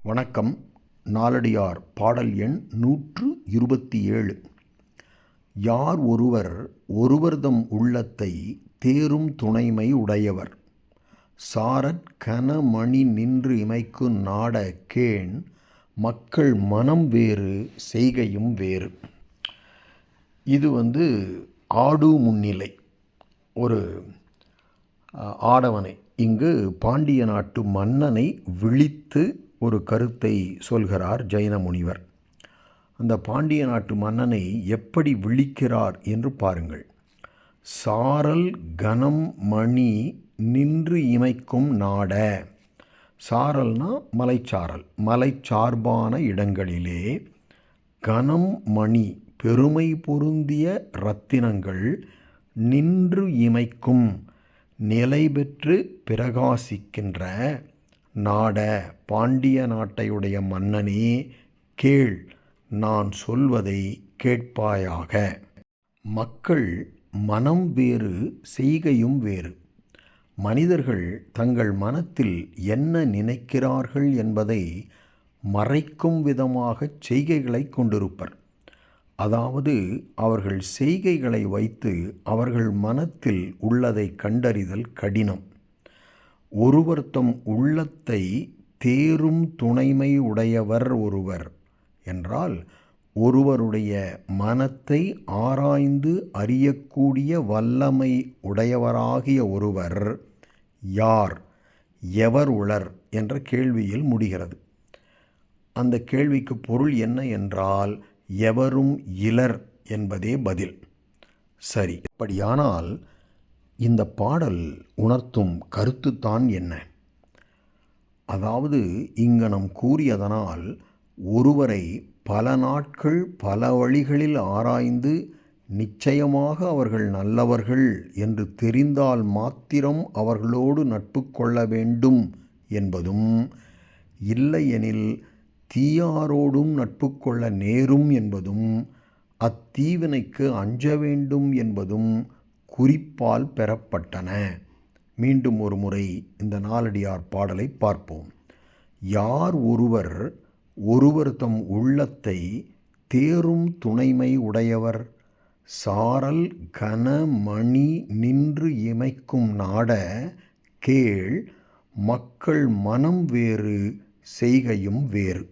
வணக்கம். நாலடியார் பாடல் எண் 127. யார் ஒருவர் ஒருவர்தம் உள்ளத்தை தேரும் துணைமை உடையவர், சாரற் கனமணி நின்று இமைக்கு நாட கேண், மக்கள் மனம் வேறு செய்கையும் வேறு. இது ஆடு முன்னிலை. ஒரு ஆடவனை இங்கு பாண்டிய நாட்டு மன்னனை விழித்து ஒரு கருத்தை சொல்கிறார் ஜைன முனிவர். அந்த பாண்டிய நாட்டு மன்னனை எப்படி விழிக்கிறார் என்று பாருங்கள். சாரல் கனம் மணி நின்று இமைக்கும் நாட. சாரல்னா மலைச்சாரல், மலைச்சார்பான இடங்களிலே கனம் மணி பெருமை பொருந்திய இரத்தினங்கள் நின்று இமைக்கும் நிலை பெற்று பிரகாசிக்கின்ற நாட பாண்டிய நாட்டையுடைய மன்னனே, கேள், நான் சொல்வதை கேட்பாயாக. மக்கள் மனம் வேறு செய்கையும் வேறு. மனிதர்கள் தங்கள் மனத்தில் என்ன நினைக்கிறார்கள் என்பதை மறைக்கும் விதமாக செய்கைகளை கொண்டிருப்பர். அதாவது அவர்கள் செய்கைகளை வைத்து அவர்கள் மனத்தில் உள்ளதை கண்டறிதல் கடினம். ஒருவர் தம் உள்ளத்தை தேரும் துணைமை உடையவர் ஒருவர் என்றால், ஒருவருடைய மனத்தை ஆராய்ந்து அறியக்கூடிய வல்லமை உடையவராகிய ஒருவர் யார், எவர் உளர் என்ற கேள்வியில் முடிகிறது. அந்த கேள்விக்கு பொருள் என்ன என்றால், எவரும் இலர் என்பதே பதில். சரி, அப்படியானால் இந்த பாடல் உணர்த்தும் கருத்துத்தான் என்ன? அதாவது இங்கனம் கூறியதனால் ஒருவரை பல நாட்கள் பல வழிகளில் ஆராய்ந்து நிச்சயமாக அவர்கள் நல்லவர்கள் என்று தெரிந்தால் மாத்திரம் அவர்களோடு நட்பு கொள்ள வேண்டும் என்பதும், இல்லையெனில் தீயாரோடும் நட்பு கொள்ள நேரும் என்பதும், அத்தீவினைக்கு அஞ்ச வேண்டும் என்பதும் குறிப்பால் பெறப்பட்டன. மீண்டும் ஒரு முறை இந்த நாலடியார் பாடலை பார்ப்போம். யார் ஒருவர் ஒருவர் தம் உள்ளத்தை தேரும் துணைமை உடையவர், சாரல் கனமணி நின்று இமைக்கும் நாட கேள், மக்கள் மனம் வேறு செய்கையும் வேறு.